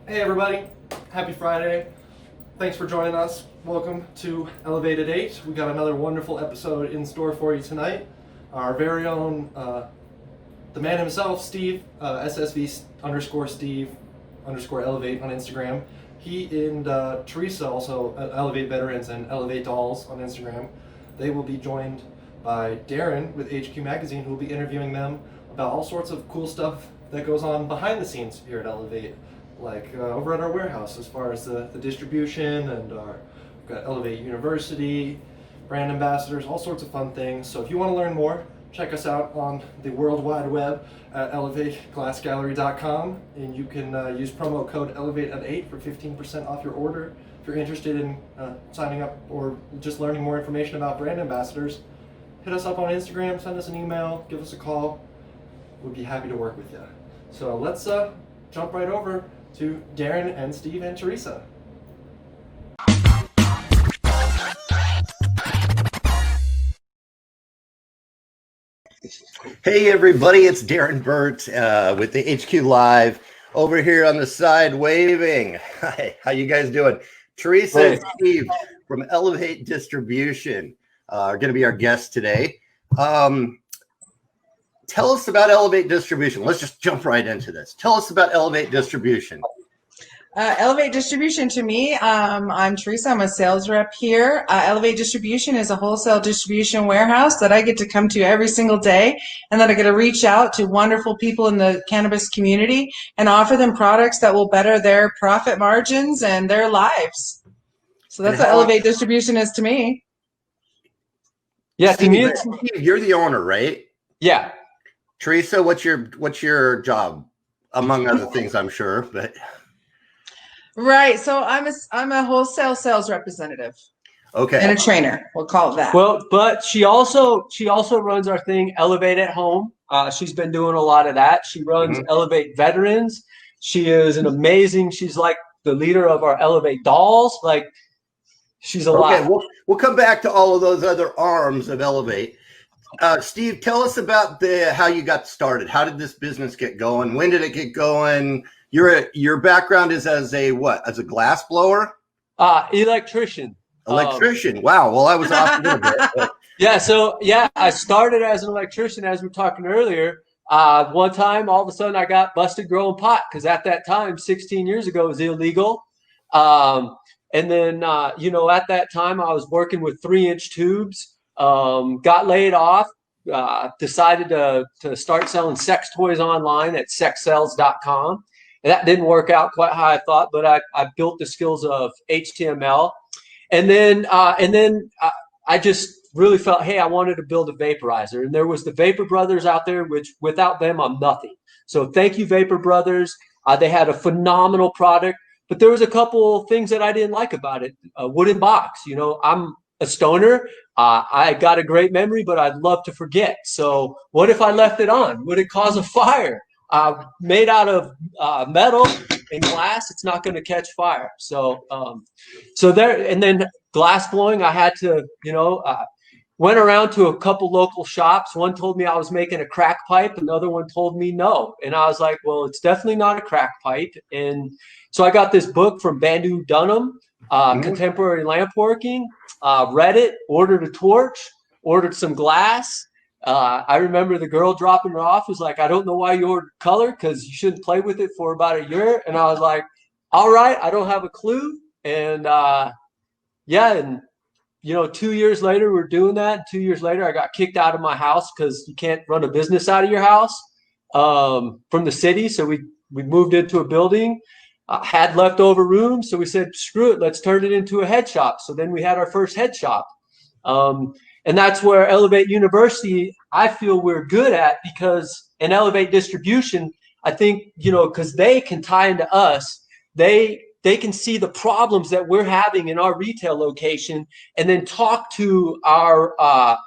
Hey everybody, happy Friday. Thanks for joining us. Welcome to Elev8 At. We got another wonderful episode in store for you tonight. Our very own, the man himself, Steve, SSV_Steve _Elev8 on Instagram. He and Teresa, also Elev8 Veterans and Elev8 Dolls on Instagram. They will be joined by Darrin with HQ Magazine, who will be interviewing them about all sorts of cool stuff that goes on behind the scenes here at Elev8. Like over at our warehouse, as far as the distribution, and we've got Elev8 University, brand ambassadors, all sorts of fun things. So if you want to learn more, check us out on the World Wide Web at elev8glassgallery.com, and you can use promo code Elev8 for 15% off your order. If you're interested in signing up or just learning more information about brand ambassadors, hit us up on Instagram, send us an email, give us a call. We'd be happy to work with you. So let's jump right over to Darrin and Steve and Teresa. Hey everybody, it's Darrin Burt with the HQ Live over here on the side waving. Hi, how you guys doing? Teresa and Steve from Elev8 Distribution are going to be our guests today. Tell us about Elev8 Distribution. Let's just jump right into this. Tell us about Elev8 Distribution. Elev8 Distribution, to me, I'm Teresa. I'm a sales rep here. Elev8 Distribution is a wholesale distribution warehouse that I get to come to every single day, and that I get to reach out to wonderful people in the cannabis community and offer them products that will better their profit margins and their lives. So that's what Elev8 Distribution is to me. Yeah, Steve, to me, Steve, you're the owner, right? Yeah. Teresa, what's your job, among other things, I'm sure, but. Right. So I'm a wholesale sales representative. Okay. And a trainer. We'll call it that. Well, but she also runs our thing, Elev8 at Home. She's been doing a lot of that. She runs Elev8 Veterans. She is an amazing. She's like the leader of our Elev8 Dolls. Like, she's a lot. Okay, we'll come back to all of those other arms of Elev8. Steve, tell us about how you got started. How did this business get going? When did it get going? Your background is as a what? As a glass blower? Electrician. Electrician. Wow. Well, I was off a little bit. But. Yeah. So yeah, I started as an electrician, as we were talking earlier. One time, all of a sudden, I got busted growing pot because at that time, 16 years ago, it was illegal. And then at that time, I was working with 3-inch tubes. Got laid off. Decided to start selling sex toys online at sexsells.com. And that didn't work out quite how I thought, but I built the skills of HTML. And then I just really felt, hey, I wanted to build a vaporizer. And there was the Vapor Brothers out there, which without them, I'm nothing. So thank you, Vapor Brothers. They had a phenomenal product, but there was a couple things that I didn't like about it. A wooden box. I'm a stoner. I got a great memory, but I'd love to forget. So what if I left it on? Would it cause a fire? Made out of metal and glass, it's not going to catch fire. So there, and then glass blowing, I had to, went around to a couple local shops. One told me I was making a crack pipe. Another one told me no. And I was like, well, it's definitely not a crack pipe. And so I got this book from Bandu Dunham, Contemporary Lampworking, read it, ordered a torch, ordered some glass. I remember the girl dropping her off was like, I don't know why you ordered color because you shouldn't play with it for about a year. And I was like, all right, I don't have a clue. And 2 years later, we're doing that. 2 years later, I got kicked out of my house because you can't run a business out of your house from the city. So we moved into a building, had leftover room. So we said, screw it, let's turn it into a head shop. So then we had our first head shop. And that's where Elev8 University, I feel we're good at, because in Elev8 Distribution, I think, because they can tie into us, they can see the problems that we're having in our retail location and then talk to our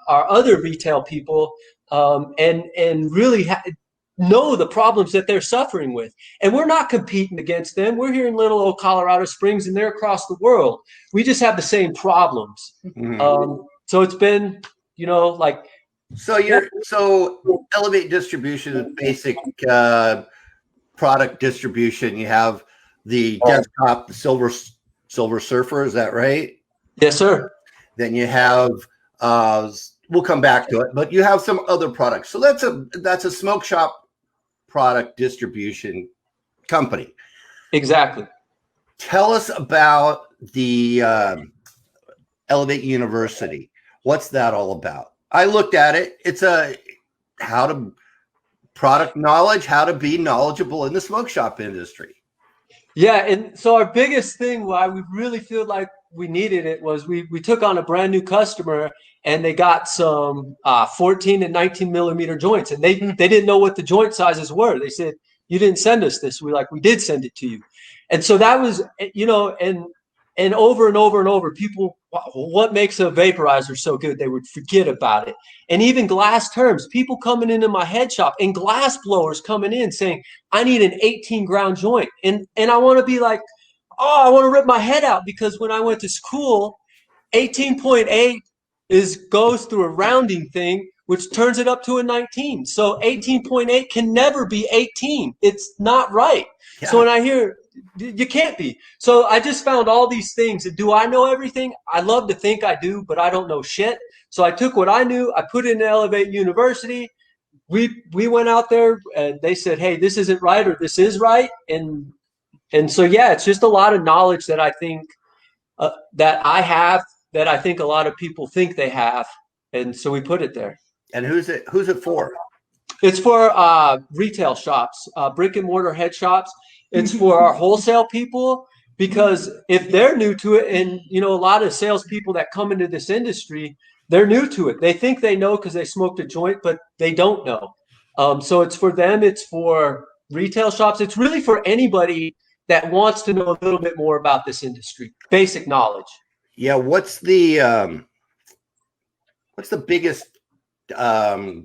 other retail people and really know the problems that they're suffering with. And we're not competing against them. We're here in little old Colorado Springs and they're across the world. We just have the same problems. So it's been, So Elev8 Distribution is basic product distribution. You have the desktop, the Silver Surfer. Is that right? Yes, sir. Then you have, we'll come back to it, but you have some other products. So that's a smoke shop product distribution company. Exactly. Tell us about the Elev8 University. What's that all about? I looked at it. It's product knowledge, how to be knowledgeable in the smoke shop industry. Yeah, and so our biggest thing why we really feel like we needed it was we took on a brand new customer and they got some 14 and 19 millimeter joints, and they didn't know what the joint sizes were. They said, "You didn't send us this." We're like, "We did send it to you." And so that was, and over and over and over, people, what makes a vaporizer so good? They would forget about it. And even glass terms, people coming into my head shop and glass blowers coming in saying, "I need an 18 ground joint." And I want to be like, oh, I want to rip my head out, because when I went to school, 18.8 goes through a rounding thing, which turns it up to a 19. So 18.8 can never be 18. It's not right. Yeah. So when I hear, you can't be. So I just found all these things. Do I know everything? I love to think I do, but I don't know shit. So I took what I knew, I put it in Elev8 University. We went out there and they said, "Hey, this isn't right," or "This is right." And so, yeah, it's just a lot of knowledge that I think that I have, that I think a lot of people think they have. And so we put it there. And who's it for? It's for retail shops, brick and mortar head shops. It's for our wholesale people, because if they're new to it, and, a lot of salespeople that come into this industry, they're new to it. They think they know because they smoked a joint, but they don't know. So it's for them. It's for retail shops. It's really for anybody that wants to know a little bit more about this industry, basic knowledge. Yeah. What's the biggest, I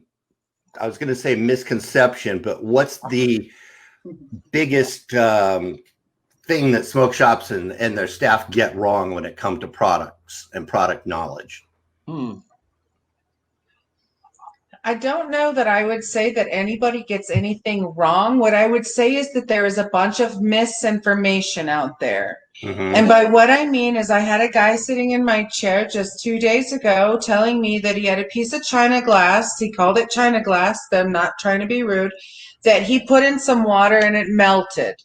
was going to say misconception, but what's the biggest thing that smoke shops and their staff get wrong when it comes to products and product knowledge? I don't know that I would say that anybody gets anything wrong. What I would say is that there is a bunch of misinformation out there. Mm-hmm. And by what I mean is, I had a guy sitting in my chair just 2 days ago telling me that he had a piece of China glass. He called it China glass. I'm not trying to be rude. That he put in some water and it melted.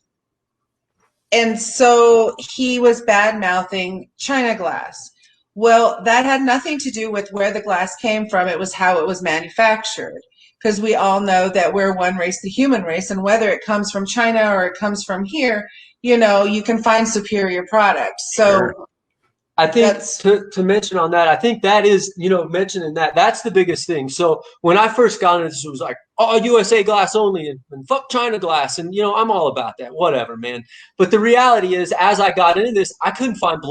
And so he was bad-mouthing China glass. Well, that had nothing to do with where the glass came from. It was how it was manufactured, because we all know that we're one race, the human race, and whether it comes from China or it comes from here, you can find superior products. So sure. I think to mention on that, I think that is, mentioning that's the biggest thing. So when I first got into this, it was like, oh, USA glass only and fuck China glass. And, I'm all about that, whatever, man. But the reality is, as I got into this, I couldn't find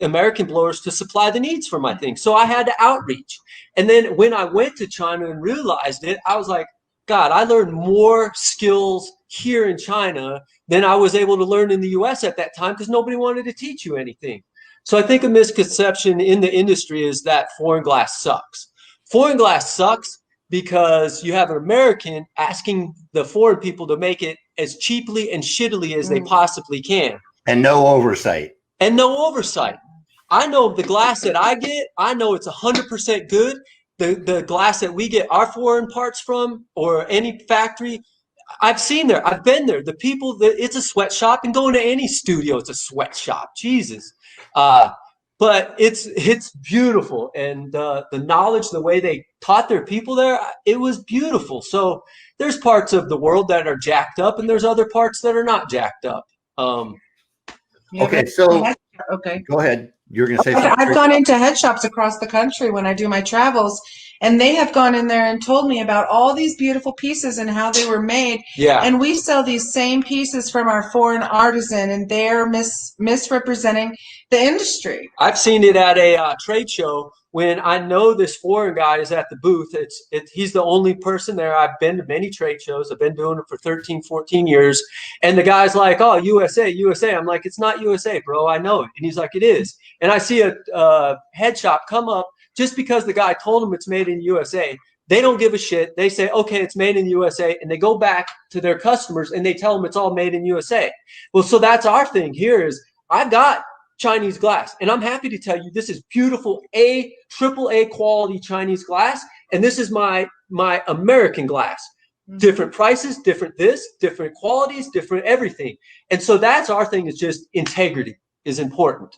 American blowers to supply the needs for my thing. So I had to outreach. And then when I went to China and realized it, I was like, God, I learned more skills here in China than I was able to learn in the US at that time, because nobody wanted to teach you anything. So I think a misconception in the industry is that foreign glass sucks. Foreign glass sucks because you have an American asking the foreign people to make it as cheaply and shittily as they possibly can. And no oversight. And no oversight. I know the glass that I get, I know it's 100% good. The glass that we get our foreign parts from, or any factory, I've seen there. I've been there. The people, it's a sweatshop, and going to any studio, it's a sweatshop. Jesus. But it's beautiful, and the knowledge, the way they taught their people there, it was beautiful. So there's parts of the world that are jacked up, and there's other parts that are not jacked up. Okay, so go ahead. You're going to say something. I've gone into head shops across the country when I do my travels, and they have gone in there and told me about all these beautiful pieces and how they were made. Yeah. And we sell these same pieces from our foreign artisan, and they're misrepresenting the industry. I've seen it at a trade show when I know this foreign guy is at the booth. He's the only person there. I've been to many trade shows. I've been doing it for 13, 14 years. And the guy's like, "Oh, USA, USA." I'm like, "It's not USA, bro. I know it." And he's like, "It is." And I see a head shop come up just because the guy told him it's made in USA. They don't give a shit. They say, okay, it's made in the USA, and they go back to their customers and they tell them it's all made in USA. Well, so that's our thing here is I've got Chinese glass, and I'm happy to tell you this is beautiful AAA quality Chinese glass, and this is my American glass. Different prices, different different qualities, different everything. And so that's our thing, is just integrity is important.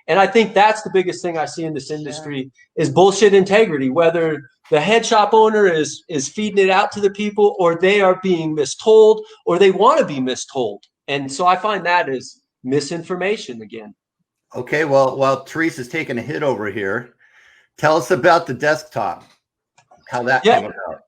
And I think that's the biggest thing I see in this industry is bullshit integrity, whether the head shop owner is feeding it out to the people, or they are being mistold, or they want to be mistold. And so I find that is misinformation again. Okay, well, while Teresa's taking a hit over here, tell us about the desktop, how that came about.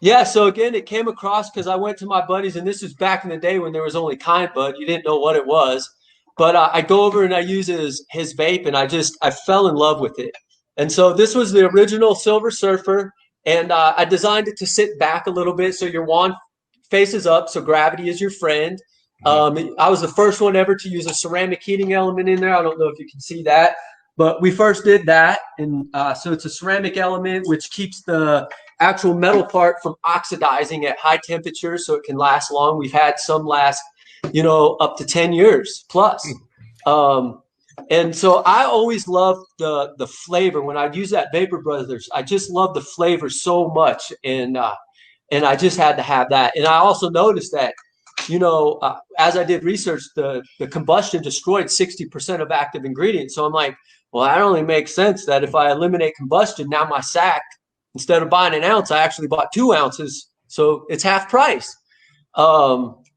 Yeah, so again, it came across because I went to my buddies, and this was back in the day when there was only kind bud. You didn't know what it was. But I go over and I use his vape, and I fell in love with it. And so this was the original Silver Surfer, and I designed it to sit back a little bit so your wand faces up, so gravity is your friend. I was the first one ever to use a ceramic heating element in there. I don't know if you can see that, but we first did that. And so it's a ceramic element which keeps the actual metal part from oxidizing at high temperatures so it can last long. We've had some last, up to 10 years plus. And so I always loved the flavor. When I use that Vapor Brothers, I just love the flavor so much. And I just had to have that. And I also noticed that, as I did research, the combustion destroyed 60% of active ingredients. So I'm like, well, that only makes sense that if I eliminate combustion, now my sack, instead of buying an ounce, I actually bought 2 ounces. So it's half price.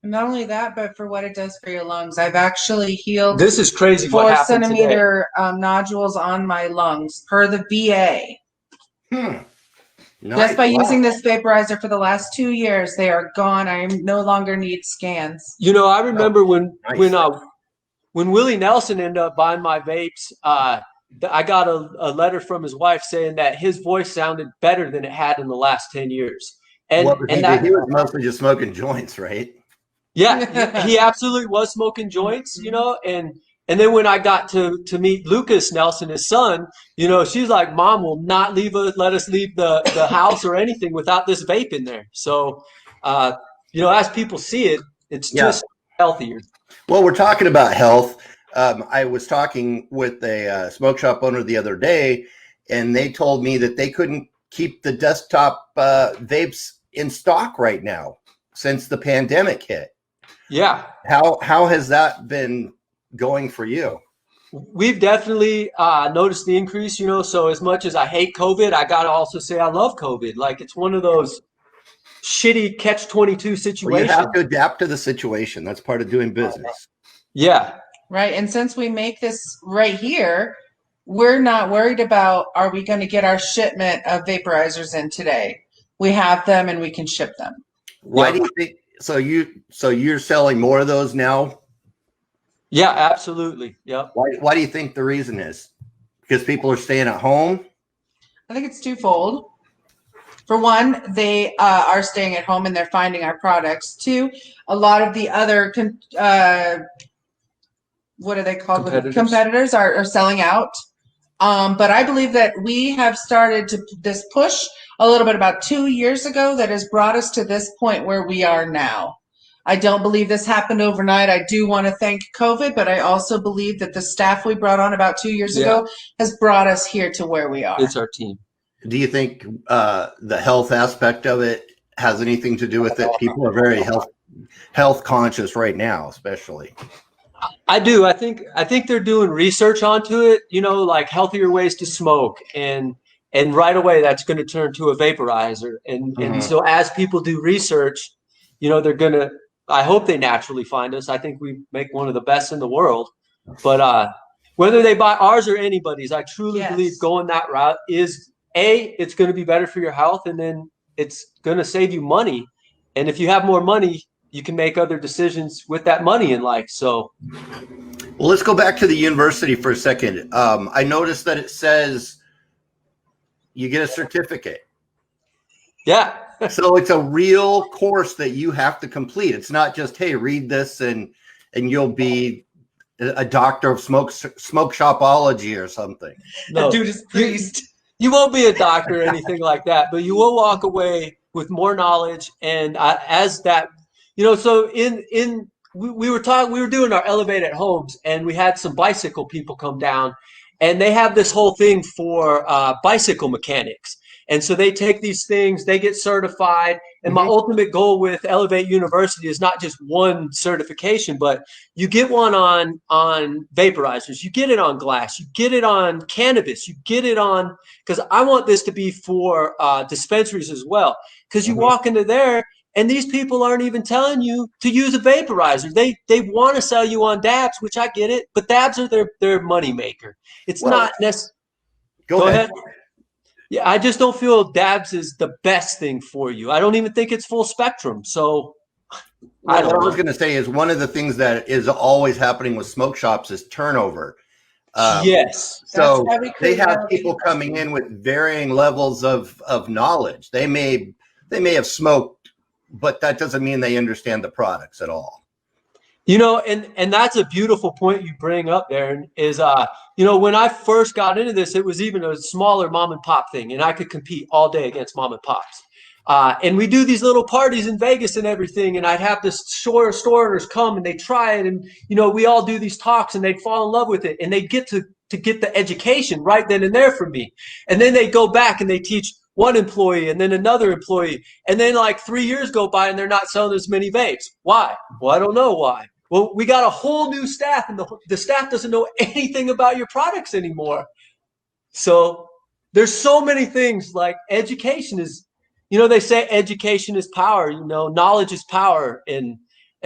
Not only that, but for what it does for your lungs. I've actually healed. This is crazy. 4 centimeter nodules on my lungs per the VA. Nice. Just by using this vaporizer for the last 2 years, they are gone. I no longer need scans. I remember when Willie Nelson ended up buying my vapes, I got a letter from his wife saying that his voice sounded better than it had in the last 10 years. And he was mostly just smoking joints, right? Yeah, he absolutely was smoking joints, and then when I got to meet Lucas Nelson, his son, she's like, Mom will not let us leave the house or anything without this vape in there. So, as people see it, it's just healthier. Well, we're talking about health. I was talking with a smoke shop owner the other day, and they told me that they couldn't keep the desktop vapes in stock right now since the pandemic hit. Yeah. How has that been going for you? We've definitely noticed the increase, so as much as I hate COVID, I got to also say I love COVID. Like, it's one of those shitty catch-22 situations. Well, you have to adapt to the situation. That's part of doing business. Yeah. Right. And since we make this right here, we're not worried about, are we going to get our shipment of vaporizers in today? We have them and we can ship them. Why do you think? So you're selling more of those now? Yeah, absolutely. Yeah. Why do you think the reason is? Because people are staying at home? I think it's twofold. For one, they are staying at home and they're finding our products. 2, a lot of the other what are they called? Competitors are selling out. But I believe that we have started this push a little bit about 2 years ago that has brought us to this point where we are now. I don't believe this happened overnight. I do want to thank COVID, but I also believe that the staff we brought on about 2 years ago has brought us here to where we are. It's our team. Do you think the health aspect of it has anything to do with it? People are very health conscious right now, especially. I do. I think they're doing research onto it, like healthier ways to smoke, and right away that's going to turn to a vaporizer. And so as people do research, they're going to, I hope they naturally find us. I think we make one of the best in the world. But whether they buy ours or anybody's, I truly believe going that route is it's going to be better for your health, and then it's going to save you money. And if you have more money, you can make other decisions with that money in life. So, well, let's go back to the university for a second. I noticed that it says you get a certificate. Yeah. So it's a real course that you have to complete. It's not just, hey, read this and you'll be a doctor of smoke shopology or something. No, Dude is priest. You won't be a doctor or anything like that, but you will walk away with more knowledge. And as that, so we were talking, we were doing our Elevate at homes, and we had some bicycle people come down, and they have this whole thing for bicycle mechanics. And so they take these things, they get certified. And my ultimate goal with Elevate University is not just one certification, but you get one on vaporizers, you get it on glass, you get it on cannabis, you get it on, because I want this to be for dispensaries as well. Because you walk into there and these people aren't even telling you to use a vaporizer. They want to sell you on dabs, which I get it, but dabs are their money maker. It's not necessarily. Go ahead. Yeah, I just don't feel dabs is the best thing for you. I don't even think it's full spectrum. So what I was going to say is one of the things that is always happening with smoke shops is turnover. Yes. So they have people coming in with varying levels of knowledge. They may have smoked, but that doesn't mean they understand the products at all. And that's a beautiful point you bring up there is, when I first got into this, it was even a smaller mom and pop thing, and I could compete all day against mom and pops. And we do these little parties in Vegas and everything, and I'd have the store owners come and they try it, and we all do these talks, and they'd fall in love with it, and they get to get the education right then and there from me. And then they go back and they teach one employee and then another employee, and then like 3 years go by and they're not selling as many vapes. Why? Well, I don't know why. Well, we got a whole new staff, and the staff doesn't know anything about your products anymore. So there's so many things, like education is, they say education is power, knowledge is power. And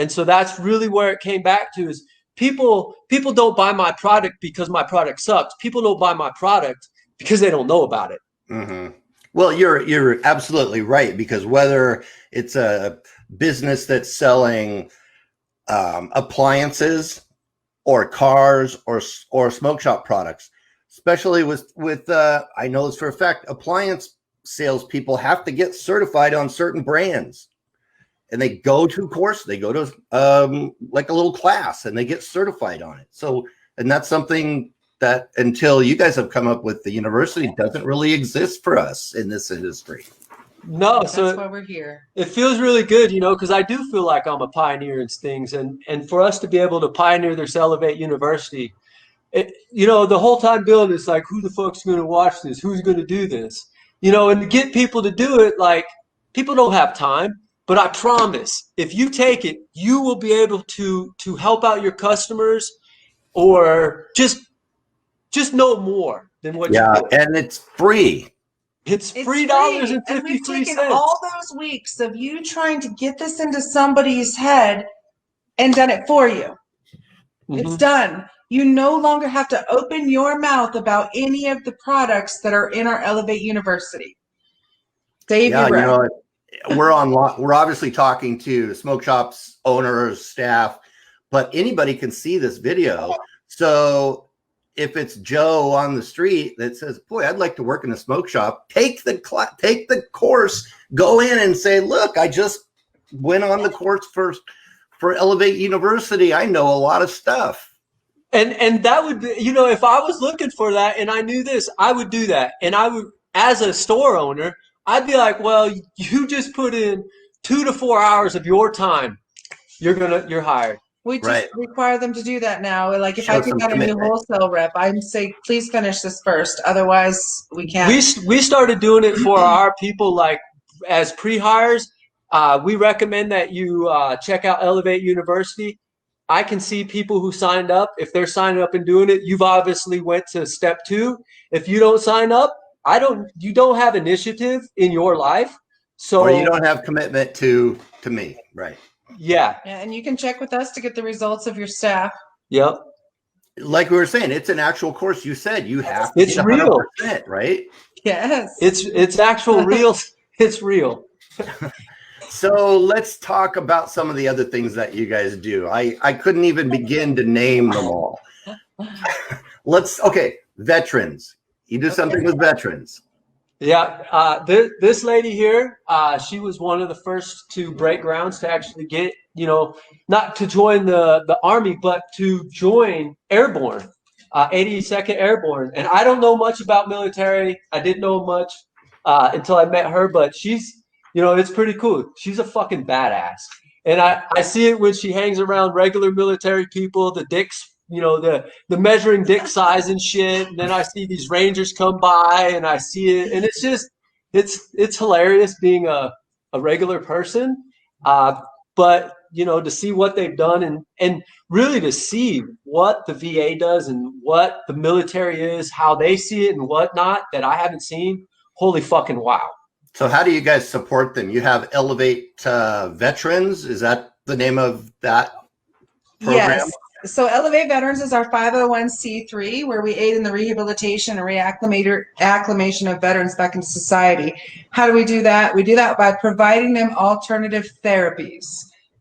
so that's really where it came back to is people don't buy my product because my product sucks. People don't buy my product because they don't know about it. Mm-hmm. Well, you're absolutely right, because whether it's a business that's selling appliances or cars or smoke shop products, especially with I know this for a fact, appliance salespeople have to get certified on certain brands, and they go to course, they go to like a little class, and they get certified on it. So, and that's something that until you guys have come up with the university doesn't really exist for us in this industry. No, that's so why we're here. It feels really good, because I do feel like I'm a pioneer in things, and for us to be able to pioneer this Elevate University, the whole time building, it's like, who the fuck's going to watch this? Who's going to do this? And to get people to do it, like, people don't have time, but I promise, if you take it, you will be able to help out your customers, or just know more than what you do. And it's free. It's $3.53. And we've taken all those weeks of you trying to get this into somebody's head and done it for you. It's done. You no longer have to open your mouth about any of the products that are in our Elevate University. Save your breath. We're obviously talking to smoke shops, owners, staff, but anybody can see this video. So if it's Joe on the street that says, boy, I'd like to work in a smoke shop, take the course, go in and say, look, I just went on the course for Elevate University. I know a lot of stuff. And that would be, if I was looking for that and I knew this, I would do that. And I would, as a store owner, I'd be like, well, you just put in 2 to 4 hours of your time. You're hired. We just require them to do that now. Like if I got a new wholesale rep, I'd say, please finish this first. Otherwise, we can't. We started doing it for our people, like as pre-hires. We recommend that you check out Elevate University. I can see people who signed up. If they're signing up and doing it, you've obviously went to step 2. If you don't sign up, you don't have initiative in your life. So, or you don't have commitment to me, right? Yeah. And you can check with us to get the results of your staff. Yep. Like we were saying, it's an actual course. You said you have to. It's real, right? Yes. It's actual real. It's real. So let's talk about some of the other things that you guys do. I couldn't even begin to name them all. Veterans. You do something with veterans. Yeah, this lady here, she was one of the first to break grounds to actually get, not to join the Army, but to join Airborne. 82nd Airborne. And I don't know much about military. I didn't know much until I met her, but she's, it's pretty cool. She's a fucking badass. And I see it when she hangs around regular military people, the dicks, the measuring dick size and shit. And then I see these Rangers come by and I see it. And it's just, it's hilarious being a regular person. But to see what they've done and really to see what the VA does and what the military is, how they see it and whatnot that I haven't seen. Holy fucking wow. So how do you guys support them? You have Elev8 Veterans. Is that the name of that program? Yes. So Elev8 Veterans is our 501c3 where we aid in the rehabilitation and acclimation of veterans back into society. How do we do that? We do that by providing them alternative therapies,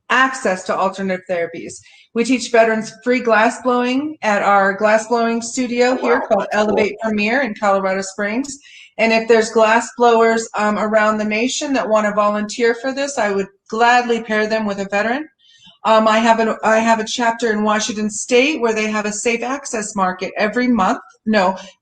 access to alternative therapies. We teach veterans free glass blowing at our glass blowing studio here called Elev8 Premier in Colorado Springs. And if there's glass blowers around the nation that want to volunteer for this, I would gladly pair them with a veteran. I have a chapter in Washington State where they have a safe access market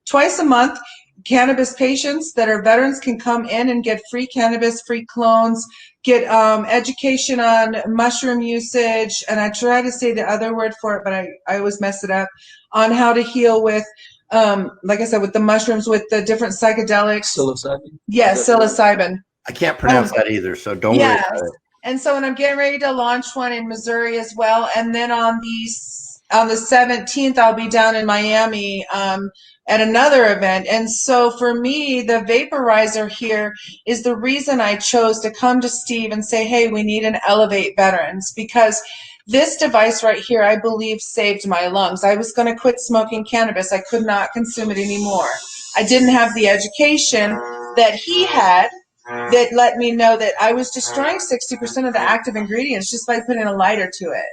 twice a month. Cannabis patients that are veterans can come in and get free cannabis, free clones, get education on mushroom usage, and I try to say the other word for it, but I always mess it up, on how to heal with, like I said, with the mushrooms, with the different psychedelics. Psilocybin? Yes, psilocybin. I can't pronounce that either, so don't worry about it. And so, and I'm getting ready to launch one in Missouri as well. And then on the 17th, I'll be down in Miami at another event. And so for me, the vaporizer here is the reason I chose to come to Steve and say, hey, we need an Elev8 Veterans, because this device right here, I believe, saved my lungs. I was going to quit smoking cannabis. I could not consume it anymore. I didn't have the education that he had that let me know that I was destroying 60% of the active ingredients just by putting a lighter to it.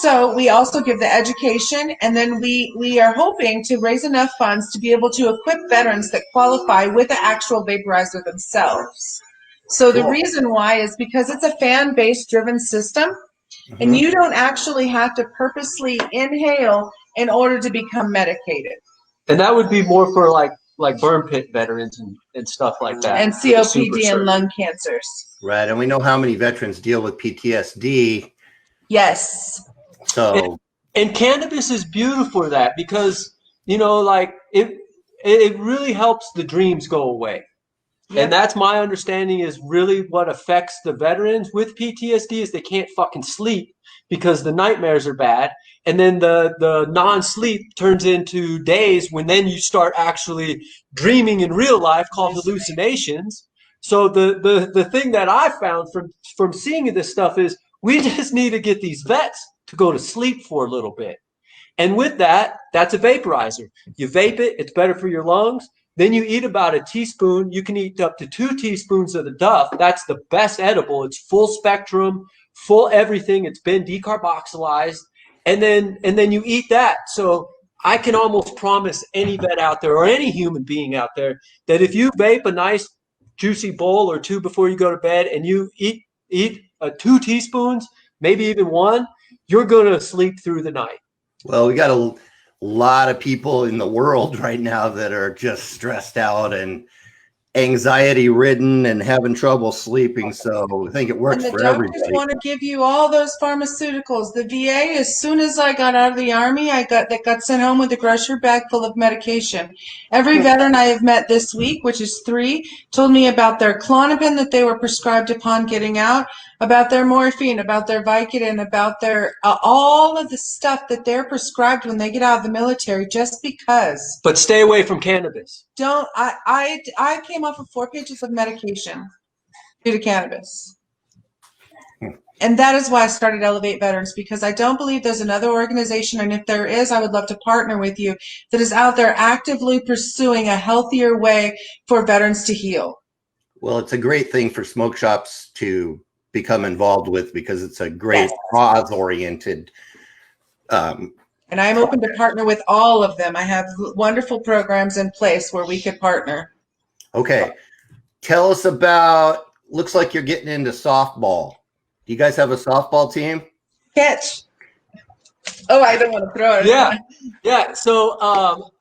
So we also give the education, and then we are hoping to raise enough funds to be able to equip veterans that qualify with the actual vaporizer themselves. So the reason why is because it's a fan-based driven system, and you don't actually have to purposely inhale in order to become medicated. And that would be more for like burn pit veterans and stuff like that. And COPD and lung cancers. Right, and we know how many veterans deal with PTSD. Yes. So and cannabis is beautiful for that because, it really helps the dreams go away. Yep. And that's my understanding is really what affects the veterans with PTSD is they can't fucking sleep because the nightmares are bad. And then the non-sleep turns into days when then you start actually dreaming in real life called hallucinations. So the thing that I found from seeing this stuff is we just need to get these vets to go to sleep for a little bit. And with that, that's a vaporizer. You vape it, it's better for your lungs. Then you eat about a teaspoon. You can eat up to 2 teaspoons of the duff. That's the best edible. It's full spectrum, full everything. It's been decarboxylized. And then you eat that. So I can almost promise any vet out there or any human being out there that if you vape a nice juicy bowl or 2 before you go to bed and you eat 2 teaspoons, maybe even 1, you're going to sleep through the night. Well, we got a lot of people in the world right now that are just stressed out and anxiety ridden and having trouble sleeping. So I think it works for everybody. The doctors want to give you all those pharmaceuticals. The VA, as soon as I got out of the Army, I got sent home with a grocery bag full of medication. Every veteran I have met this week, which is 3, told me about their Klonopin that they were prescribed upon getting out, about their morphine, about their Vicodin, about their all of the stuff that they're prescribed when they get out of the military, just because. But stay away from cannabis. I came off of 4 pages of medication due to cannabis. And that is why I started Elev8 Veterans, because I don't believe there's another organization, and if there is, I would love to partner with you, that is out there actively pursuing a healthier way for veterans to heal. Well, it's a great thing for smoke shops to become involved with because it's a great cause-oriented and I'm open to partner with all of them. I have wonderful programs in place where we could partner. Okay. Tell us about, looks like you're getting into softball. Do you guys have a softball team? Catch. Oh, I don't want to throw it. Yeah, yeah. So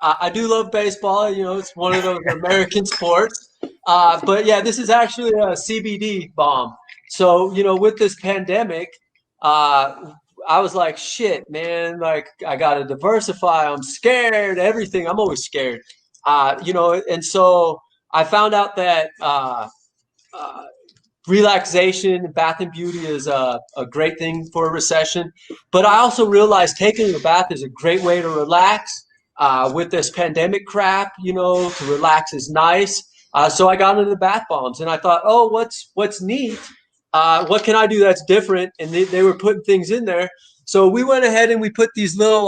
I do love baseball. You know, it's one of those American sports. But yeah, this is actually a CBD bomb. So you know, with this pandemic, I was like, shit, man. Like, I got to diversify. I'm scared. Everything. I'm always scared. You know, and so I found out that uh, relaxation, bath and beauty is a great thing for a recession. But I also realized taking a bath is a great way to relax. With this pandemic crap, you know, to relax is nice. So I got into the bath bombs, and I thought, oh, what's neat? What can I do that's different? And they were putting things in there. So we went ahead and we put these little,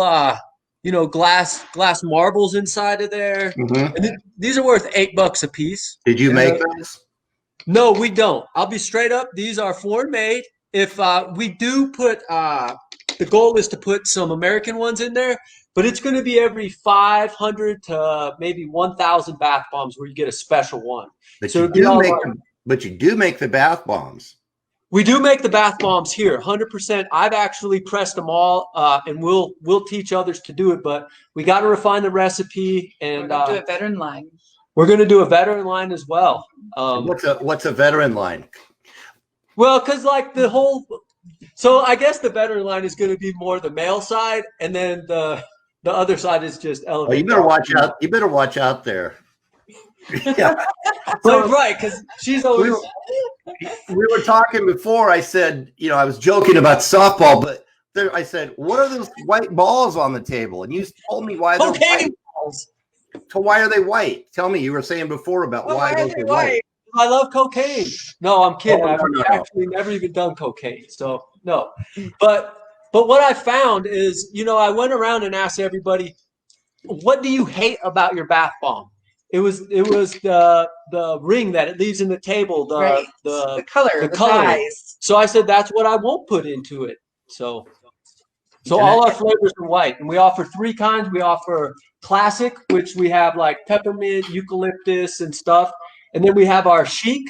you know, glass marbles inside of there. Mhm. And these are worth $8 a piece. Did you And, make those? no, we don't. I'll be straight up. These are foreign made. If we do put, the goal is to put some American ones in there, but it's going to be every 500 to maybe 1,000 bath bombs where you get a special one. But So you it'd be do all make like- them, but you do make the bath bombs. we do make the bath bombs here, 100%. I've actually pressed them all, and we'll teach others to do it. But we got to refine the recipe, We're and going to do a veteran line. we're going to do a veteran line as well. What's a veteran line? Well, because like the whole, so I guess the veteran line is going to be more the male side, and then the other side is just Oh, elevate. you better watch out. You better watch out there. Yeah. But right, because she's always. We were talking before. I said, you know, I was joking about softball, but there, I said, what are those white balls on the table? And you told me why they're Cocaine white. balls. So why are they white? Tell me. You were saying before about why are those they are white. I love cocaine. No, I'm kidding. Oh, no, I've no. actually never even done cocaine. So no. But what I found is, you know, I went around and asked everybody, what do you hate about your bath bomb? It was the ring that it leaves in the table, Right. the color, the the color. dyes. So I said that's what I won't put into it. So And all our flavors are white, and we offer 3 kinds. We offer classic, which we have like peppermint, eucalyptus, and stuff, and then we have our chic,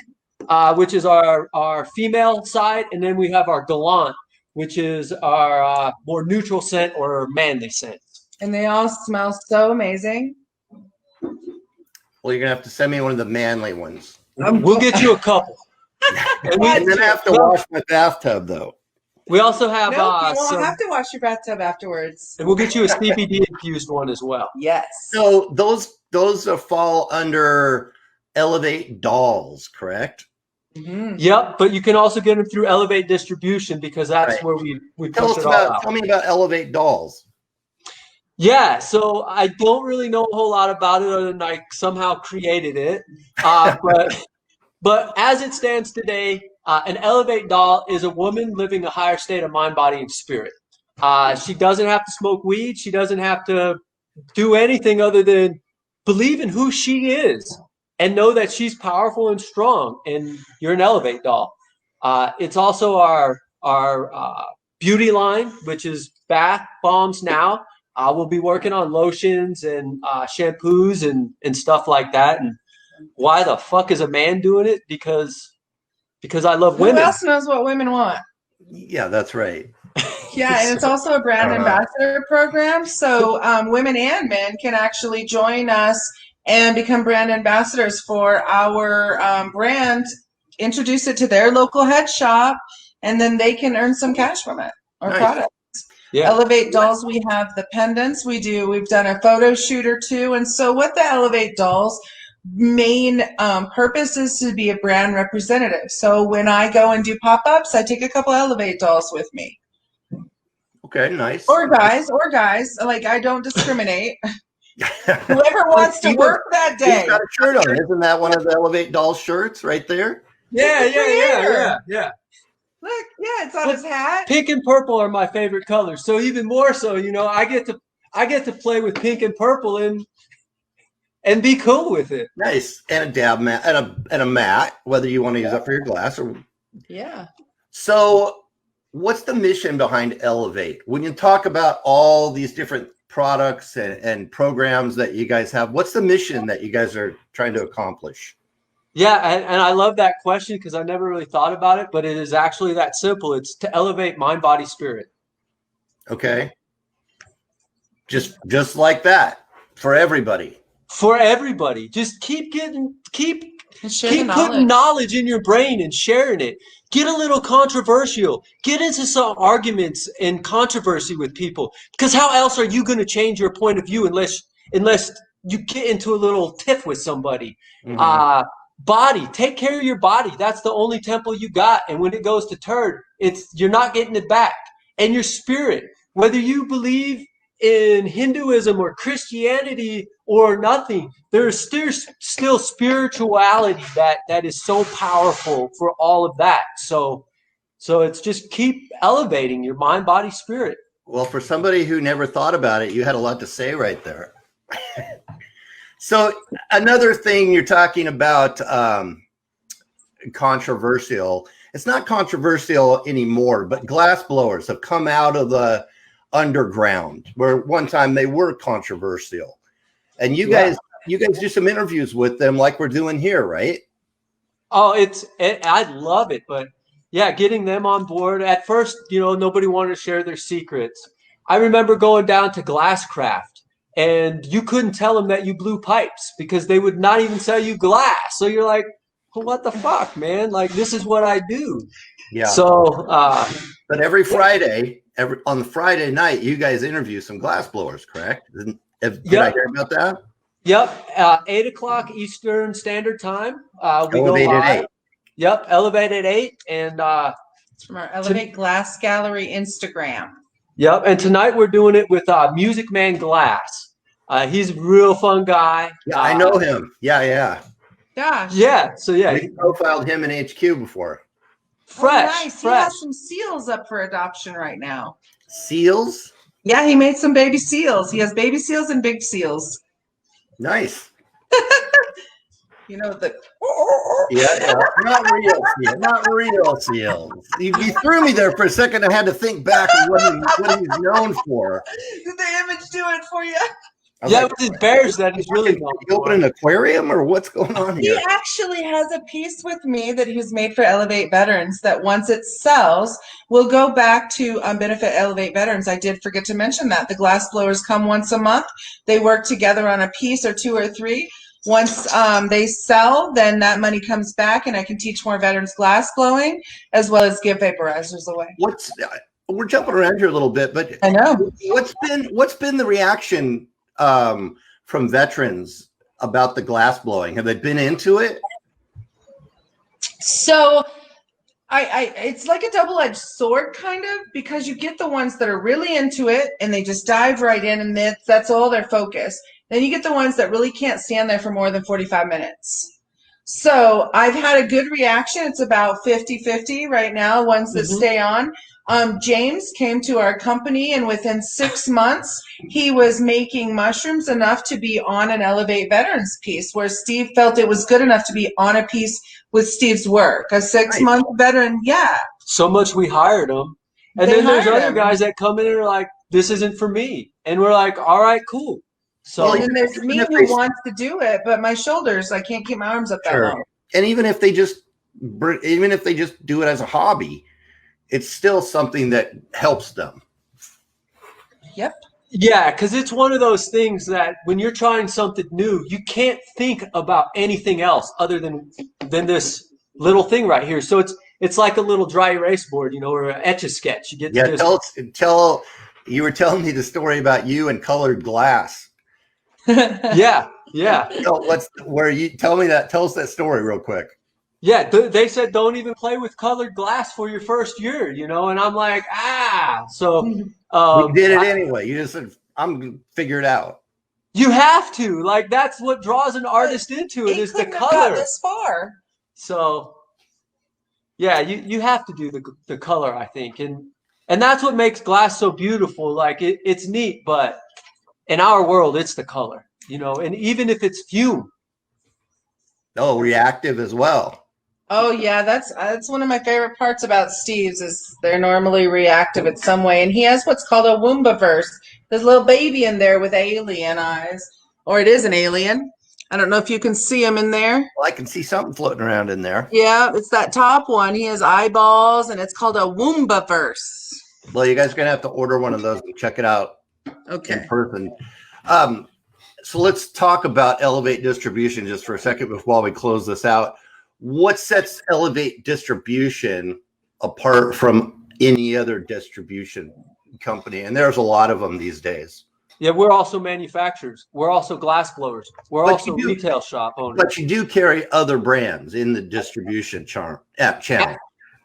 which is our female side, and then we have our gallant, which is our more neutral scent or manly scent. And they all smell so amazing. Well, you're gonna have to send me one of the manly ones, We'll get you a couple. And and then I have to wash my bathtub though. we also have No, you won't some, have to wash your bathtub afterwards. and we'll get you a CBD infused one as well. Yes. So those fall under Elev8 dolls, correct? Mhm. Yep, but you can also get them through Elev8 distribution because that's Right. where we Tell push us it all about. out. Tell me about Elev8 dolls. Yeah, so I don't really know a whole lot about it other than I somehow created it. But as it stands today, an Elev8 doll is a woman living a higher state of mind, body, and spirit. She doesn't have to smoke weed. She doesn't have to do anything other than believe in who she is and know that she's powerful and strong. And you're an Elev8 doll. It's also our beauty line, which is bath bombs now. We'll be working on lotions and shampoos and stuff like that. And why the fuck is a man doing it? Because I love Who women. else knows what women want? Yeah, that's right. Yeah, and it's also a brand ambassador program. So women and men can actually join us and become brand ambassadors for our brand, introduce it to their local head shop, and then they can earn some cash from it or Nice. product. Yeah. Elev8 dolls, we have the pendants. We've done a photo shoot or two. And so what the Elev8 dolls main purpose is to be a brand representative. So when I go and do pop-ups, I take a couple Elev8 dolls with me. Okay, nice. Or guys, like I don't discriminate. Whoever wants to work that day. He's got a shirt on. Isn't that one of the Elev8 doll shirts right there? Yeah. Look, yeah, it's on his hat. Pink and purple are my favorite colors. So even more so, you know, I get to play with pink and purple and be cool with it. Nice. And a dab mat and a mat, whether you want to use it for your glass or. Yeah. So what's the mission behind Elev8? When you talk about all these different products and programs that you guys have, what's the mission that you guys are trying to accomplish? Yeah, and I love that question because I never really thought about it, but it is actually that simple. It's to elevate mind, body, spirit. Okay. Just like that for everybody. For everybody. Just keep putting knowledge in your brain and sharing it. Get a little controversial. Get into some arguments and controversy with people. Because how else are you going to change your point of view unless you get into a little tiff with somebody? Body, take care of your body. That's the only temple you got. And when it goes to turd, you're not getting it back. And your spirit, whether you believe in Hinduism or Christianity or nothing, there's still spirituality that is so powerful for all of that. So it's just keep elevating your mind, body, spirit. Well, for somebody who never thought about it, you had a lot to say right there. So another thing you're talking about, controversial. It's not controversial anymore, but glass blowers have come out of the underground where one time they were controversial. And you guys do some interviews with them like we're doing here, right? Oh, I love it. But yeah, getting them on board. At first, nobody wanted to share their secrets. I remember going down to Glasscraft. And you couldn't tell them that you blew pipes because they would not even sell you glass. So you're like, well, what the fuck, man? Like, this is what I do. Yeah. So, but every Friday, on the Friday night, you guys interview some glass blowers, correct? Did I hear about that? Yep. 8 o'clock Eastern Standard Time. We go Elev8 live. At 8. Yep. Elev8 At 8. And it's from our Elevate Glass Gallery Instagram. Yep. And tonight we're doing it with Music Man Glass. He's a real fun guy. Yeah, I know him. Yeah. Gosh. Yeah. So yeah, we profiled him in HQ before. Nice. He has some seals up for adoption right now. Seals? Yeah, he made some baby seals. He has baby seals and big seals. Nice. Yeah, not real seals. You threw me there for a second. I had to think back on what he's known for. Did the image do it for you? Yeah, with his bears that he's really known for. You open an aquarium or what's going on here? He actually has a piece with me that he's made for Elevate Veterans that once it sells will go back to benefit Elevate Veterans. I did forget to mention that. The glass blowers come once a month. They work together on a piece or two or three. Once they sell, then that money comes back and I can teach more veterans glass blowing as well as give vaporizers away. We're jumping around here a little bit, but I know. What's been the reaction from veterans about the glass blowing? Have they been into it? So it's like a double-edged sword kind of, because you get the ones that are really into it and they just dive right in and that's all their focus. Then you get the ones that really can't stand there for more than 45 minutes. So I've had a good reaction. It's about 50-50 right now, ones that stay on. James came to our company, and within 6 months, he was making mushrooms enough to be on an Elevate Veterans piece, where Steve felt it was good enough to be on a piece with Steve's work. A 6-month veteran, yeah. So much we hired him. And then there's other guys that come in and are like, this isn't for me. And we're like, all right, cool. So and then there's me who wants to do it, but my shoulders, I can't keep my arms up that long. And even if they just do it as a hobby, it's still something that helps them. Yep. Yeah, because it's one of those things that when you're trying something new, you can't think about anything else other than this little thing right here. So it's like a little dry erase board, or an Etch-a-Sketch. You get tell. You were telling me the story about you and colored glass. Yeah. So tell us that story real quick. Yeah, they said don't even play with colored glass for your first year, and I'm like, so we did it anyway. You just said, I'm gonna figure it out. You have to, that's what draws an artist into it, is the color. This far. So yeah, you have to do the color, I think, and that's what makes glass so beautiful. It's neat, but in our world, it's the color, and even if it's fume. Oh, reactive as well. Oh yeah, that's one of my favorite parts about Steve's is they're normally reactive in some way, and he has what's called a Woombaverse. There's a little baby in there with alien eyes, or it is an alien. I don't know if you can see him in there. Well, I can see something floating around in there. Yeah, it's that top one. He has eyeballs, and it's called a Woombaverse. Well, you guys are gonna have to order one of those and check it out. Okay. in person. So let's talk about Elev8 Distribution just for a second before we close this out. What sets Elev8 Distribution apart from any other distribution company? And there's a lot of them these days. Yeah, we're also manufacturers. We're also glass blowers. We're also retail shop owners. But you do carry other brands in the distribution channel.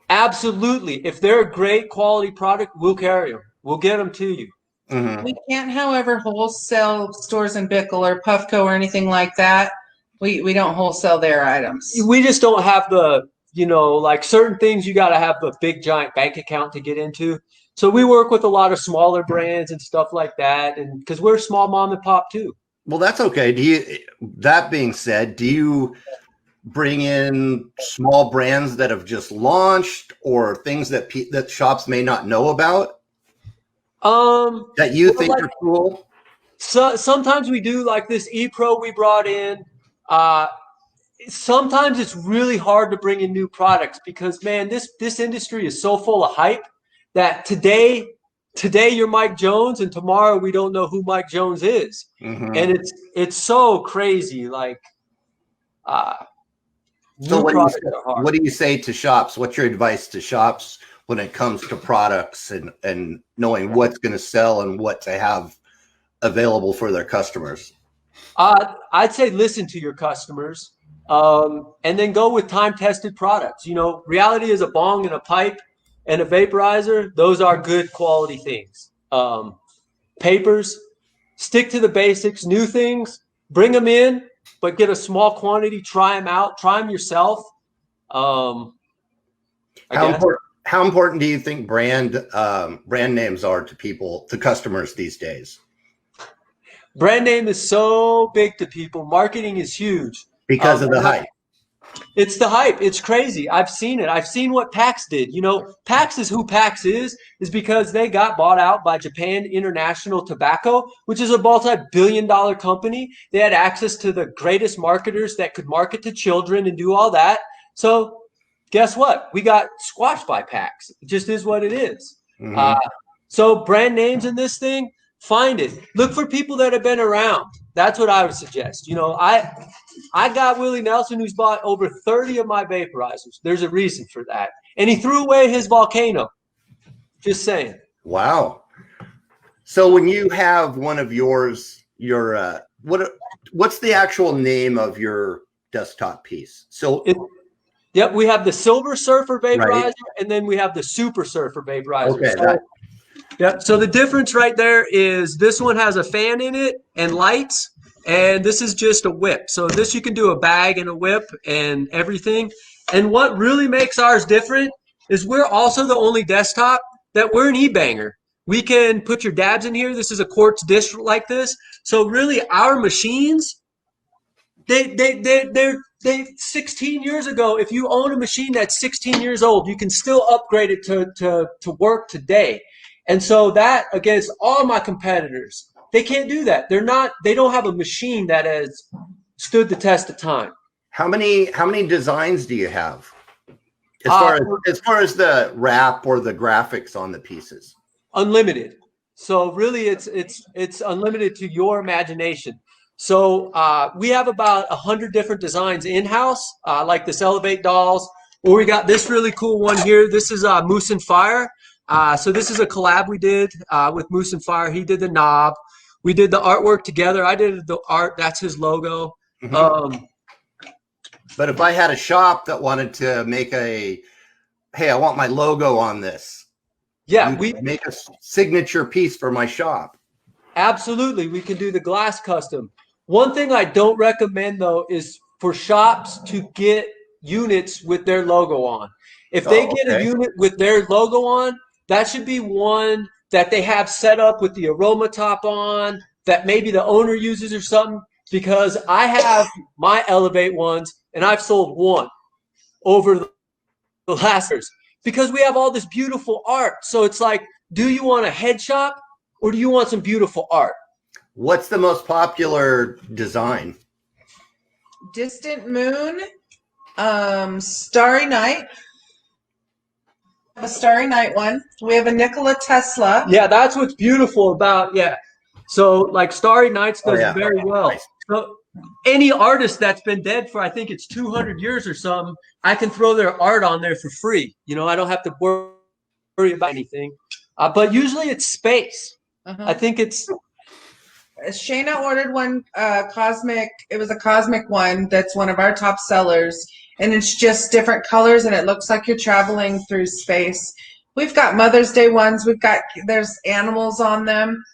Absolutely. If they're a great quality product, we'll carry them. We'll get them to you. Mm-hmm. We can't, however, wholesale stores in Bickle or Puffco or anything like that. We don't wholesale their items. We just don't have the, like certain things you got to have a big giant bank account to get into. So we work with a lot of smaller brands and stuff like that, and because we're small mom and pop too. Well, that's okay. That being said, do you bring in small brands that have just launched or things that shops may not know about? That you think are cool? So sometimes we do, like this ePro we brought in. Sometimes it's really hard to bring in new products because, man, this industry is so full of hype that today you're Mike Jones and tomorrow we don't know who Mike Jones is. Mm-hmm. And it's so crazy. Like, so what do you say to shops? What's your advice to shops when it comes to products and knowing what's going to sell and what to have available for their customers? I'd say listen to your customers, and then go with time-tested products. Reality is a bong and a pipe and a vaporizer. Those are good quality things. Papers, stick to the basics. New things, bring them in, but get a small quantity. Try them out. Try them yourself. How important do you think brand names are to customers these days? Brand name is so big to people. Marketing is huge. Because of the hype. It's the hype. It's crazy. I've seen it. I've seen what PAX did. PAX is who PAX is because they got bought out by Japan International Tobacco, which is a multi-billion-dollar company. They had access to the greatest marketers that could market to children and do all that. So guess what? We got squashed by PAX. It just is what it is. Mm-hmm. So brand names in this thing, find it. Look for people that have been around. That's what I would suggest. I got Willie Nelson, who's bought over 30 of my vaporizers. There's a reason for that. And he threw away his Volcano. Just saying. Wow. So when you have one of yours, what's the actual name of your desktop piece? Yep, we have the Silver Surfer vaporizer, right, and then we have the Super Surfer vaporizer. Okay. Yep. So the difference right there is this one has a fan in it and lights, and this is just a whip. So this you can do a bag and a whip and everything. And what really makes ours different is we're also the only desktop that we're an e-banger. We can put your dabs in here. This is a quartz dish like this. So really our machines, they're 16 years ago. If you own a machine that's 16 years old, you can still upgrade it to work today. And so that against all my competitors, they can't do that. They don't have a machine that has stood the test of time. How many designs do you have? As far as the wrap or the graphics on the pieces? Unlimited. So really it's unlimited to your imagination. So we have about 100 different designs in-house, like this Elev8 dolls, or we got this really cool one here. This is Moose and Fire. So this is a collab we did with Moose and Fire. He did the knob. We did the artwork together. I did the art. That's his logo. Mm-hmm. But if I had a shop that wanted to make hey, I want my logo on this. Yeah, we make a signature piece for my shop. Absolutely. We can do the glass custom. One thing I don't recommend, though, is for shops to get units with their logo on. If they get a unit with their logo on, that should be one that they have set up with the aroma top on, that maybe the owner uses or something, because I have my Elev8 ones, and I've sold one over the last years because we have all this beautiful art. So it's like, do you want a head shop or do you want some beautiful art? What's the most popular design? Distant Moon, Starry Night. A Starry Night one. We have a Nikola Tesla. Yeah, that's what's beautiful about, So like Starry Nights does yeah. very well. Nice. So any artist that's been dead for, I think it's 200 years or something, I can throw their art on there for free. You know, I don't have to worry about anything. But usually it's space. I think it's Shayna ordered one cosmic. It was a cosmic one that's one of our top sellers, and it's just different colors, and it looks like you're traveling through space. We've got Mother's Day ones. There's animals on them,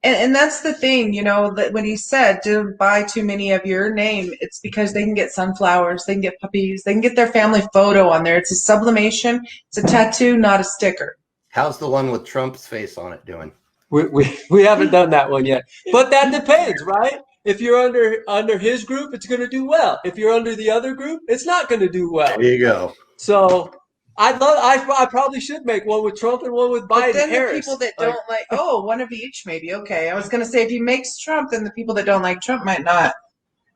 and that's the thing, you know, that when he said don't buy too many of your name, it's because they can get sunflowers, they can get puppies, they can get their family photo on there. It's a sublimation. It's a tattoo, not a sticker. How's the one with Trump's face on it doing? we haven't done that one yet, but that depends, right? If you're under his group, it's going to do well. If you're under the other group, it's not going to do well. There you go. So I probably should make one with Trump and one with Biden. But then Harris. the people that don't like, one of each maybe. Okay, I was going to say if he makes Trump, then the people that don't like Trump might not.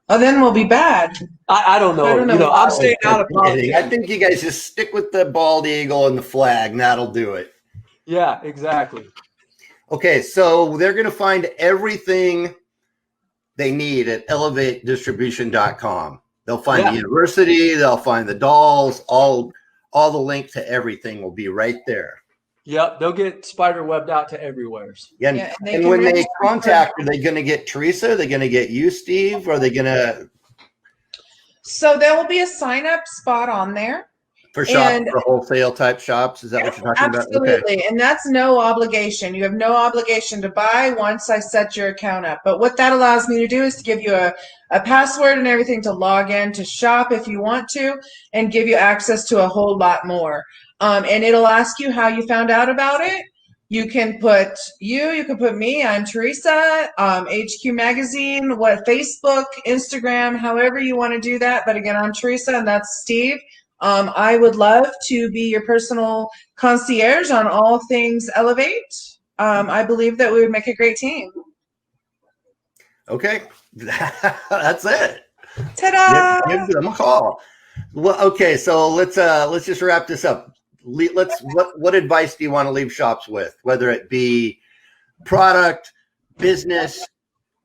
Oh, then we'll be bad. I don't know. You know, I'm staying out of politics. I think you guys just stick with the bald eagle and the flag, and that'll do it. Yeah, exactly. Okay, so they're going to find everything they need at elevatedistribution.com. They'll find the university, they'll find the dolls, all the link to everything will be right there. Yep, they'll get spider webbed out to everywhere. And when they contact, are they going to get Teresa? Are they going to get you, Steve? Or are they going to? So there will be a sign-up spot on there. For wholesale type shops? Is that what you're talking about? Absolutely. Okay. And that's no obligation. You have no obligation to buy once I set your account up. But what that allows me to do is to give you a password and everything to log in, to shop if you want to, and give you access to a whole lot more. And it'll ask you how you found out about it. You can put you can put me, I'm Teresa, HQ Magazine, Facebook, Instagram, however you want to do that. But again, I'm Teresa and that's Steve. I would love to be your personal concierge on all things Elev8. I believe that we would make a great team. Okay, that's it. Ta-da! Give them a call. Well, okay, so let's just wrap this up. What advice do you want to leave shops with? Whether it be product, business,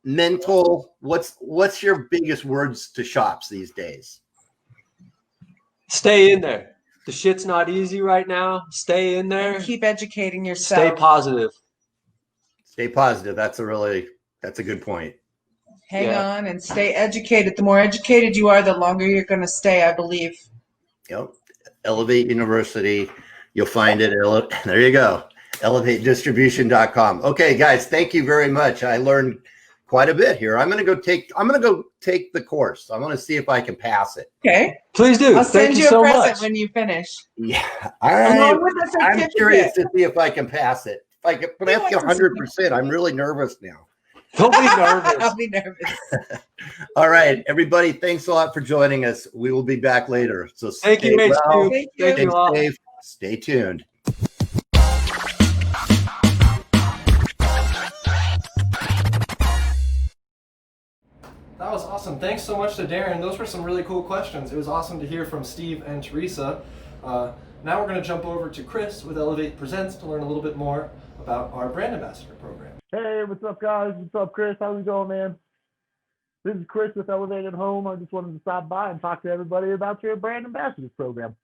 mental, what's your biggest words to shops these days? Stay in there. The shit's not easy right now. Stay in there. And keep educating yourself. Stay positive. Stay positive. That's a good point. Hang on and stay educated. The more educated you are, the longer you're going to stay, I believe. Yep. Elev8 University. You'll find it. There you go. elevatedistribution.com. Okay, guys, thank you very much. I learned quite a bit here. I'm going to go take the course. I'm going to see if I can pass it. Okay. Please do. I'll send you a so present much. when you finish. Yeah. Along with the I'm certificate. curious to see if I can pass it. If I can, but I have to 100%. I'm really nervous now. Don't be nervous. I'll be nervous. All right, everybody. Thanks a lot for joining us. We will be back later. So thank you, well, Thank you. Thank you all. safe. Stay tuned. That was awesome. Thanks so much to Darrin. Those were some really cool questions. It was awesome to hear from Steve and Teresa. Now we're going to jump over to Chris with Elev8 Presents to learn a little bit more about our brand ambassador program. Hey, what's up, guys? What's up, Chris? How's it going, man? This is Chris with Elev8 At Home. I just wanted to stop by and talk to everybody about your brand ambassador program.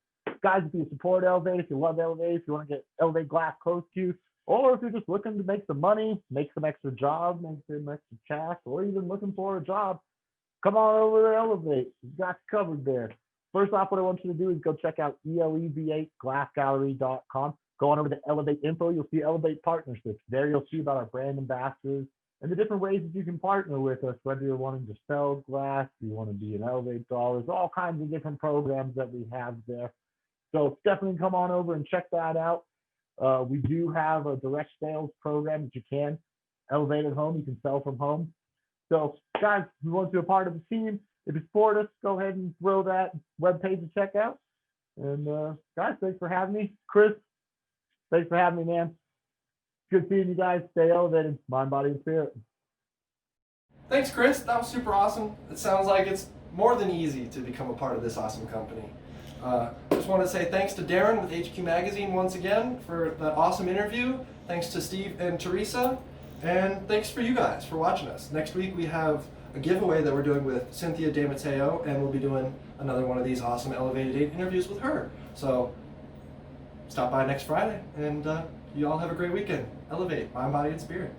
Guys, if you support Elev8, if you love Elev8, if you want to get Elev8 glass close to you, or if you're just looking to make some money, make some extra job, make some extra cash, or even looking for a job, come on over to Elev8. We've got you covered there. First off, what I want you to do is go check out elev8glassgallery.com. Go on over to Elev8 Info. You'll see Elev8 Partnerships. There you'll see about our brand ambassadors and the different ways that you can partner with us, whether you're wanting to sell glass, you want to be an Elev8 doll. There's all kinds of different programs that we have there. So definitely come on over and check that out. We do have a direct sales program that you can. Elev8 At Home, you can sell from home. So guys, if you want to be a part of the team, if you support us, go ahead and throw that webpage to check out. And guys, thanks for having me. Chris, thanks for having me, man. Good seeing you guys. Stay elevated, mind, body, and spirit. Thanks, Chris. That was super awesome. It sounds like it's more than easy to become a part of this awesome company. Just want to say thanks to Darrin with HQ Magazine once again for that awesome interview. Thanks to Steve and Teresa. And thanks for you guys for watching us. Next week we have a giveaway that we're doing with Cynthia De Matteo, and we'll be doing another one of these awesome Elevated 8 interviews with her. So stop by next Friday, and you all have a great weekend. Elevate, mind, body, and spirit.